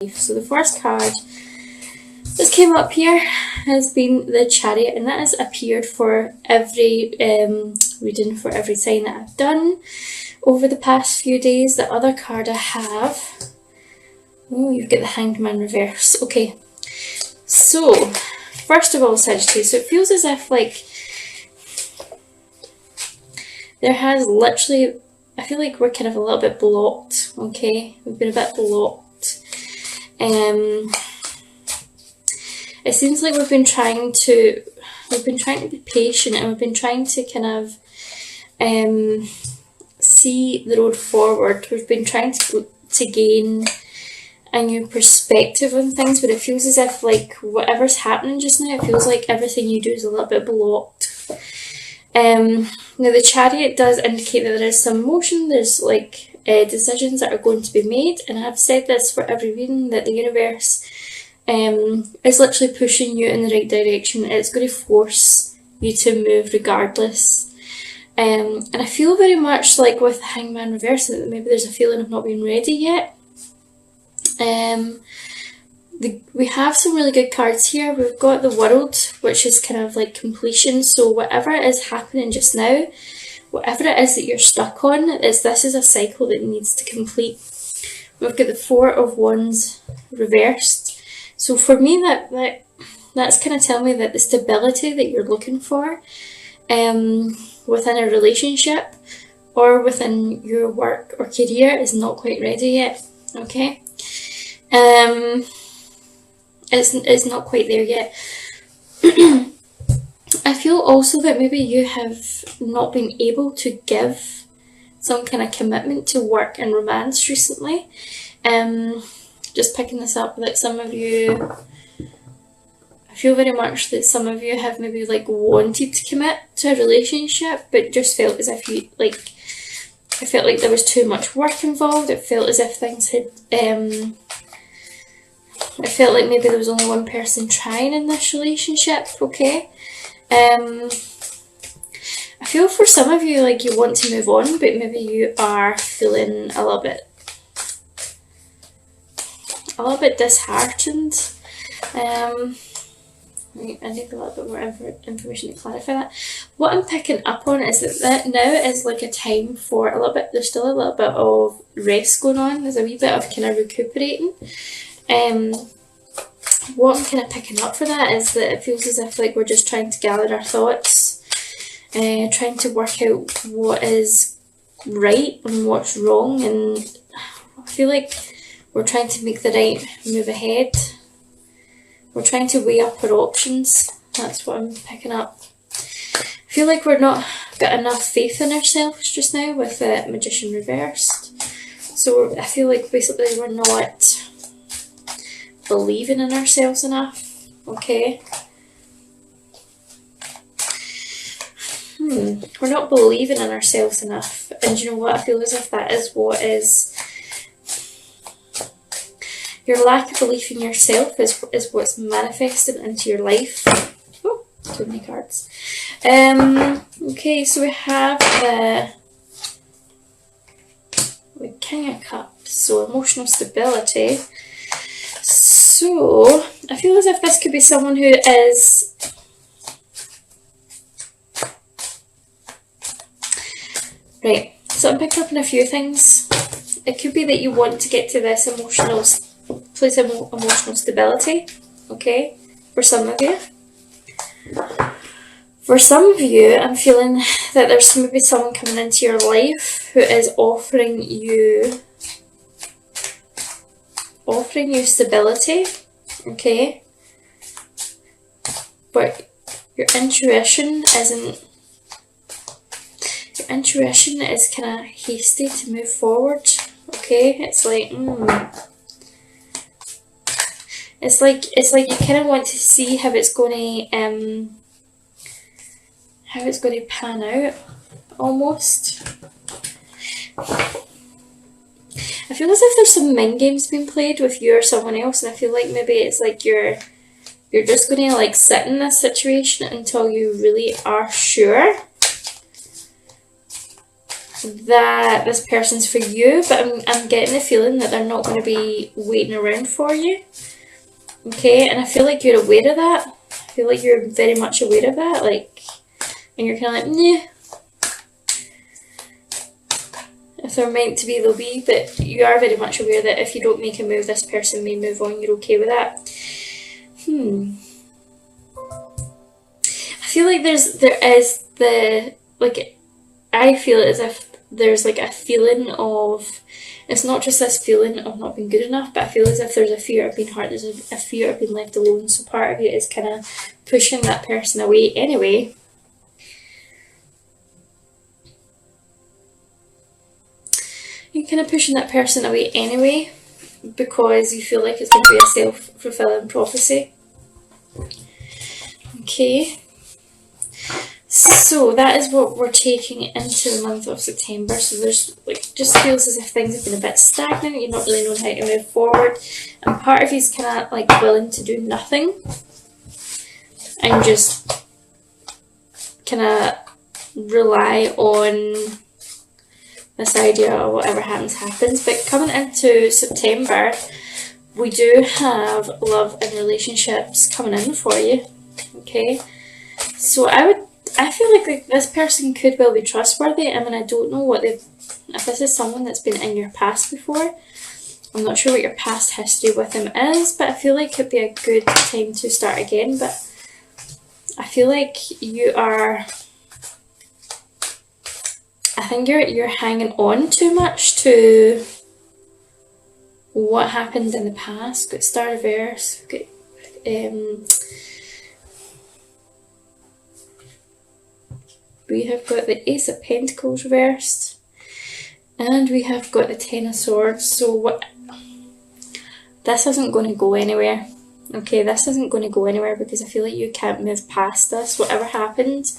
So the first card that's came up here has been the Chariot, and that has appeared for every reading for every sign that I've done over the past few days. The other card I have, oh, you've got the Hanged Man reverse. Okay, so first of all, Sagittarius, so it feels as if like there has literally, I feel like we're kind of a little bit blocked, okay? We've been a bit blocked. It seems like we've been trying to be patient, and we've been trying to kind of see the road forward. We've been trying to gain a new perspective on things, but it feels as if like whatever's happening just now, it feels like everything you do is a little bit blocked. Now the Chariot does indicate that there is some motion, there's like decisions that are going to be made, and I've said this for every reading, that the universe is literally pushing you in the right direction. It's going to force you to move regardless. And I feel very much like with the Hangman reverse that maybe there's a feeling of not being ready yet. We have some really good cards here. We've got the World, which is kind of like completion. So whatever is happening just now, whatever it is that you're stuck on, this is a cycle that needs to complete. We've got the Four of Wands reversed. So for me, that's kind of telling me that the stability that you're looking for within a relationship or within your work or career is not quite ready yet. Okay. It's not quite there yet. I feel also that maybe you have not been able to give some kind of commitment to work and romance recently. Just picking this up, that some of you, I feel very much that some of you have maybe like wanted to commit to a relationship, but just felt as if you like, I felt like there was too much work involved. It felt as if things had, I felt like maybe there was only one person trying in this relationship, okay? I feel for some of you like you want to move on, but maybe you are feeling a little bit disheartened. I need a little bit more information to clarify that. What I'm picking up on is that now is like a time for a little bit, there's still a little bit of rest going on. There's a wee bit of kind of recuperating. What I'm kind of picking up for that is that it feels as if like we're just trying to gather our thoughts, trying to work out what is right and what's wrong, and I feel like we're trying to make the right move ahead. We're trying to weigh up our options. That's what I'm picking up. I feel like we're not got enough faith in ourselves just now with the Magician reversed. So I feel like basically we're not believing in ourselves enough, okay? We're not believing in ourselves enough, and you know what? I feel as if that is what is, your lack of belief in yourself is what's manifested into your life. Oh, too many cards. Okay, so we have the King of Cups, so emotional stability. So, I feel as if this could be someone who is right, so I'm picking up on a few things. It could be that you want to get to this emotional place of emotional stability, okay, for some of you. For some of you, I'm feeling that there's maybe someone coming into your life who is offering you stability, okay, but your intuition is kind of hasty to move forward, okay? It's like it's like you kind of want to see how it's going to pan out, almost. I feel as if there's some mind games being played with you or someone else, and I feel like maybe it's like you're just going to like sit in this situation until you really are sure. that this person's for you, but I'm getting the feeling that they're not going to be waiting around for you. Okay, and I feel like you're aware of that. I feel like you're very much aware of that, like, and you're kind of like, nah. If they're meant to be, they'll be, but you are very much aware that if you don't make a move, this person may move on. You're okay with that. I feel like I feel as if there's like a feeling of, it's not just this feeling of not being good enough, but I feel as if there's a fear of being hurt, there's a fear of being left alone, so part of you is kind of pushing that person away anyway. You're kind of pushing that person away anyway because you feel like it's going to be a self-fulfilling prophecy. Okay. So that is what we're taking into the month of September. So there's like, just feels as if things have been a bit stagnant. You're not really knowing how to move forward, and part of you is kind of like willing to do nothing and just kind of rely on this idea of whatever happens. But coming into September, we do have love and relationships coming in for you. Okay, so I feel like this person could well be trustworthy. I mean, I don't know if this is someone that's been in your past before. I'm not sure what your past history with them is, but I feel like it could be a good time to start again. But I feel like I think you're hanging on too much to what happened in the past. Got Star Reverse, got we have got the Ace of Pentacles reversed, and we have got the Ten of Swords. So this isn't going to go anywhere. Okay, this isn't going to go anywhere because I feel like you can't move past this. Whatever happens,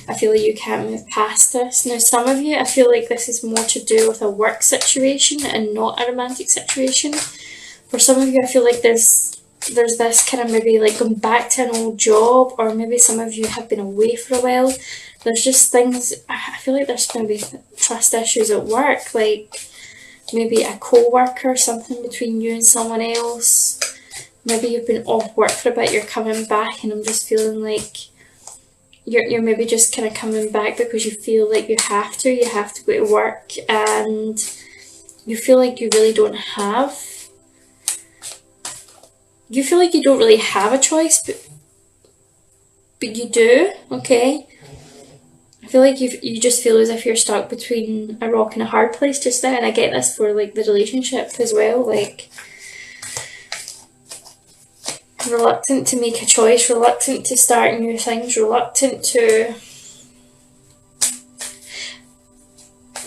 I feel like you can't move past this. Now, some of you, I feel like this is more to do with a work situation and not a romantic situation. For some of you, I feel like there's this kind of maybe like going back to an old job, or maybe some of you have been away for a while. There's just things, I feel like there's going to be trust issues at work, like maybe a co-worker, something between you and someone else. Maybe you've been off work for a bit, you're coming back, and I'm just feeling like you're maybe just kind of coming back because you feel like you have to go to work, and you feel like you really don't have, you feel like you don't really have a choice, but you do, okay? I feel like you just feel as if you're stuck between a rock and a hard place just now, and I get this for like the relationship as well, like reluctant to make a choice, reluctant to start new things, reluctant to,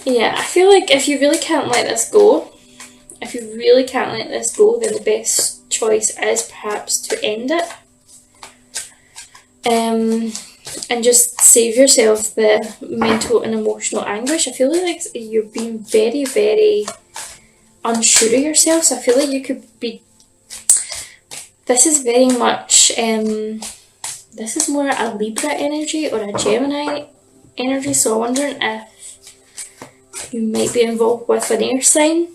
yeah, I feel like if you really can't let this go, then the best choice is perhaps to end it. And just save yourself the mental and emotional anguish. I feel like you're being very, very unsure of yourself. So I feel like you could be, this is very much, this is more a Libra energy or a Gemini energy. So I'm wondering if you might be involved with an air sign.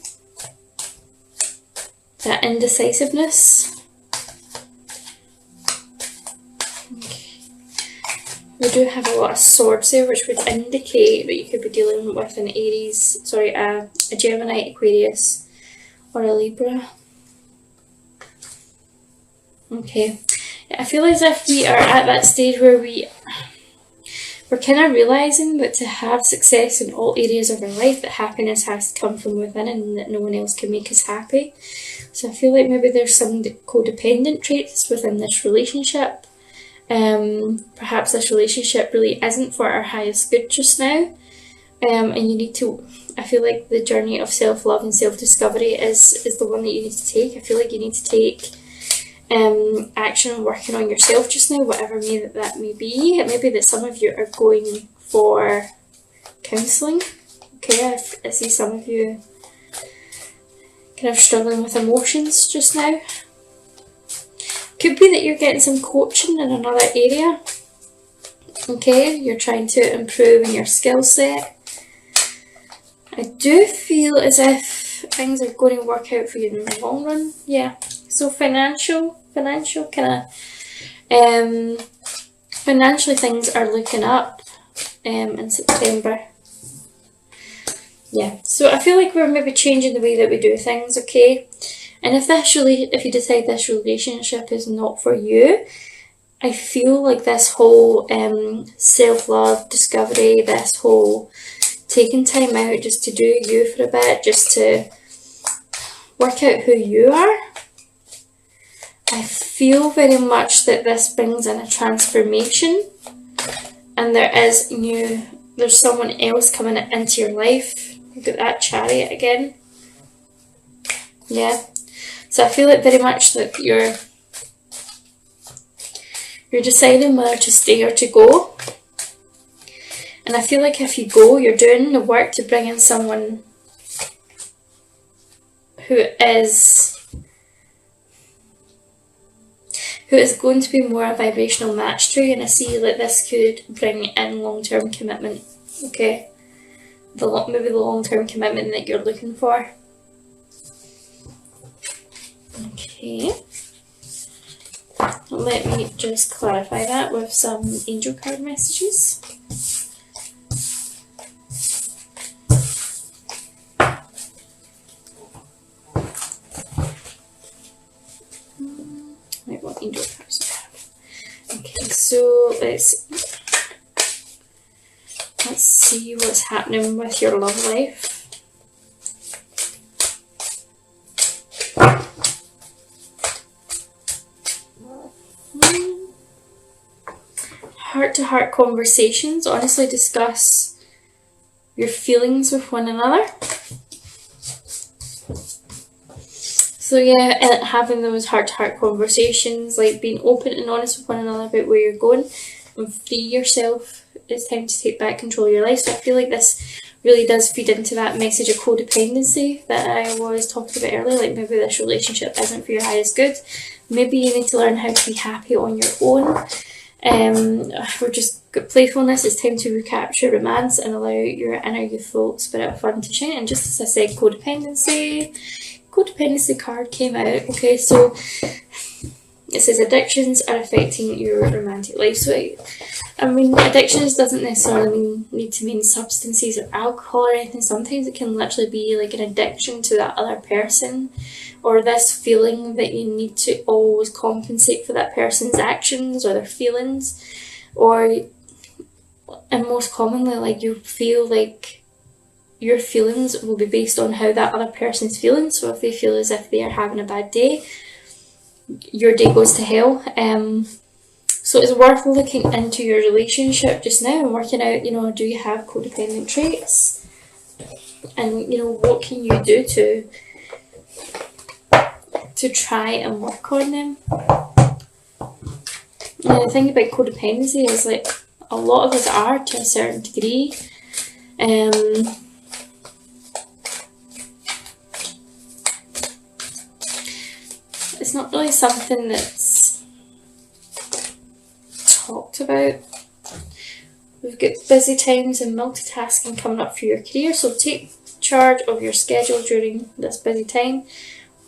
That indecisiveness. We do have a lot of swords there, which would indicate that you could be dealing with an a Gemini, Aquarius, or a Libra. Okay, I feel as if we are at that stage where we're kind of realising that to have success in all areas of our life, that happiness has to come from within and that no one else can make us happy. So I feel like maybe there's some codependent traits within this relationship. Perhaps this relationship really isn't for our highest good just now, and you need to, I feel like the journey of self-love and self-discovery is the one that you need to take. I feel like you need to take action on working on yourself just now, whatever that may be. It may be that some of you are going for counselling. Okay, I see some of you kind of struggling with emotions just now. Could be that you're getting some coaching in another area. Okay, you're trying to improve in your skill set. I do feel as if things are going to work out for you in the long run. Yeah. So financially things are looking up in September. Yeah. So I feel like we're maybe changing the way that we do things, okay? And if you decide this relationship is not for you, I feel like this whole self-love discovery, this whole taking time out just to do you for a bit, just to work out who you are, I feel very much that this brings in a transformation, and there's someone else coming into your life. Look at that Chariot again. Yeah. So I feel like very much that you're deciding whether to stay or to go. And I feel like if you go, you're doing the work to bring in someone who is going to be more a vibrational match to you, and I see that this could bring in long-term commitment, okay? Maybe the long-term commitment that you're looking for. Okay. Let me just clarify that with some angel card messages. Right, what angel cards do I have? Okay, so let's see what's happening with your love life. Heart-to-heart conversations. Honestly, discuss your feelings with one another. So yeah, having those heart-to-heart conversations, like being open and honest with one another about where you're going, and free yourself. It's time to take back control of your life. So I feel like this really does feed into that message of codependency that I was talking about earlier. Like maybe this relationship isn't for your highest good. Maybe you need to learn how to be happy on your own. We're just got playfulness. It's time to recapture romance and allow your inner youthful spirit of fun to shine. And just as I said, codependency card came out. Okay, so it says addictions are affecting your romantic life. So I mean, addictions doesn't necessarily need to mean substances or alcohol or anything. Sometimes it can literally be like an addiction to that other person, or this feeling that you need to always compensate for that person's actions or their feelings, and most commonly, like you feel like your feelings will be based on how that other person's feeling. So if they feel as if they are having a bad day, your day goes to hell. So it's worth looking into your relationship just now and working out, do you have codependent traits? And, what can you do to try and work on them? And the thing about codependency is like a lot of us are to a certain degree. It's not really something that's talked about. We've got busy times and multitasking coming up for your career, so take charge of your schedule during this busy time.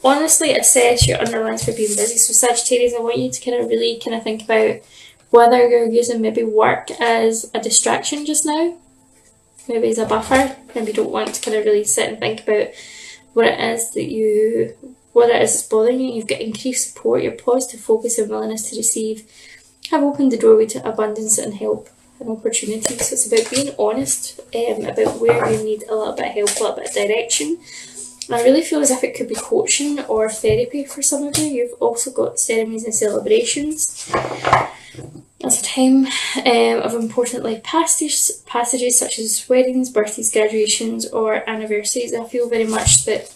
Honestly, assess your underlines for being busy. So Sagittarius, I want you to really think about whether you're using maybe work as a distraction just now, maybe as a buffer. Maybe you don't want to really sit and think about what it is that's bothering you. You've got increased support, your positive focus and willingness to receive have opened the doorway to abundance and help and opportunities. So it's about being honest about where you need a little bit of help, a little bit of direction. And I really feel as if it could be coaching or therapy for some of you. You've also got ceremonies and celebrations. It's a time of important life passages such as weddings, birthdays, graduations or anniversaries. I feel very much that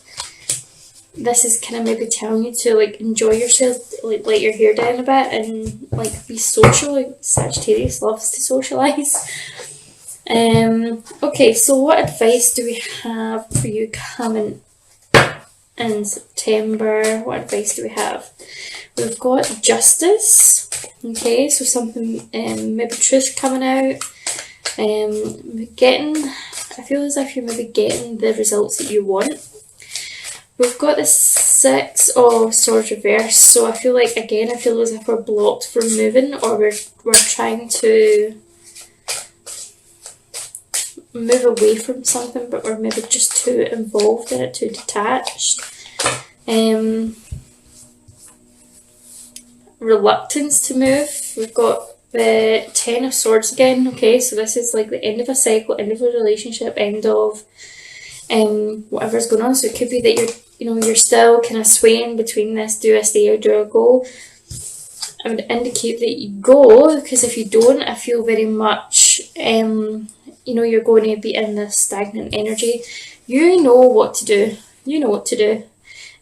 this is maybe telling you to enjoy yourself, let your hair down a bit and be social. Sagittarius loves to socialise. Okay, so what advice do we have for you coming in September? What advice do we have? We've got justice. Okay, so something, maybe truth coming out. Getting I feel as if you're maybe getting the results that you want. We've got the Six of Swords reversed, so I feel like, again, I feel as if we're blocked from moving, or we're trying to move away from something, but we're maybe just too involved in it, too detached. Reluctance to move. We've got the Ten of Swords again. Okay, so this is like the end of a cycle, end of a relationship, end of whatever's going on. So it could be that you're still kind of swaying between this, do I stay or do I go? I would indicate that you go, because if you don't, I feel very much you're going to be in this stagnant energy. You know what to do. You know what to do.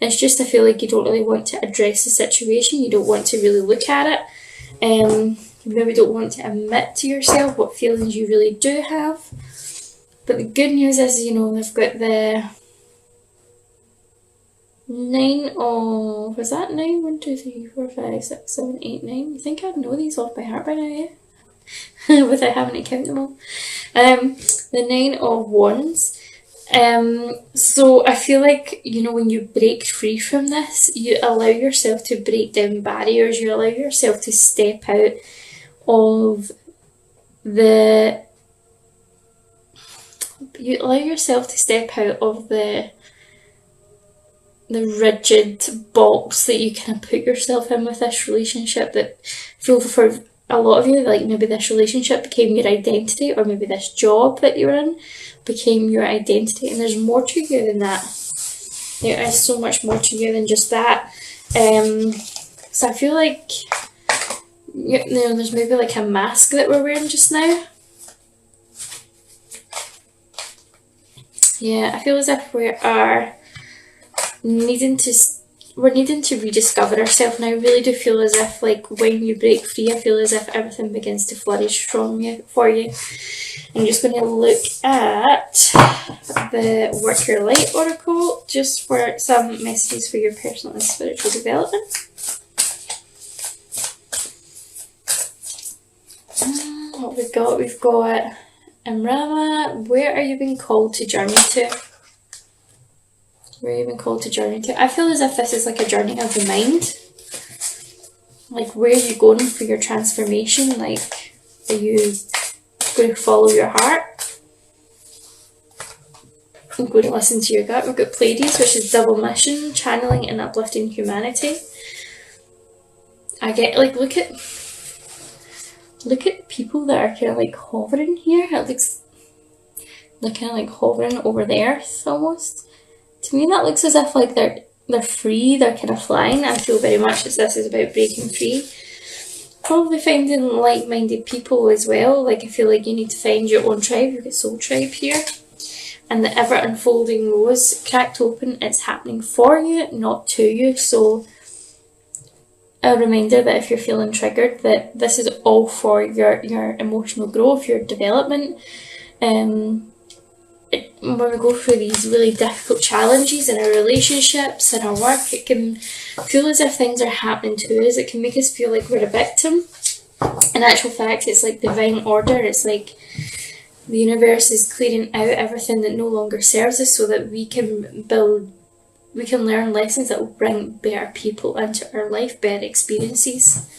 It's just, I feel like you don't really want to address the situation. You don't want to really look at it. You maybe don't want to admit to yourself what feelings you really do have. But the good news is, they've got the 9 of... Was that 9? 1, 2, 3, 4, 5, 6, 7, 8, 9. I think I'd know these off by heart by now, yeah? Without having to count them all. The 9 of Wands. So I feel like, when you break free from this, you allow yourself to break down barriers, you allow yourself to step out of the rigid box that you kind of put yourself in with this relationship, that feel for a lot of you, like maybe this relationship became your identity, or maybe this job that you're in became your identity, and there's more to you than that. There is so much more to you than just that. So I feel like there's maybe like a mask that we're wearing just now. Yeah, I feel as if we are needing to rediscover ourselves, and I really do feel as if, like, when you break free, I feel as if everything begins to flourish for you. I'm just going to look at the Work Your Light Oracle, just for some messages for your personal and spiritual development. What we've got Amrama, where are you being called to journey to? Where are you being called to journey to? I feel as if this is like a journey of the mind. Like, where are you going for your transformation? Like, are you going to follow your heart? I'm going to listen to your gut. We've got Pleiades, which is double mission, channeling and uplifting humanity. I get, like, look at people that are kind of like hovering here. It looks, they're kind of like hovering over the earth almost. To me, that looks as if like they're free, they're kind of flying. I feel very much as this is about breaking free. Probably finding like-minded people as well. Like, I feel like you need to find your own tribe. You've got Soul Tribe here. And the ever-unfolding rose cracked open. It's happening for you, not to you. So a reminder that if you're feeling triggered, that this is all for your emotional growth, your development. When we go through these really difficult challenges in our relationships, in our work, it can feel as if things are happening to us. It can make us feel like we're a victim. In actual fact, it's like divine order. It's like the universe is clearing out everything that no longer serves us, so that we can learn lessons that will bring better people into our life, better experiences.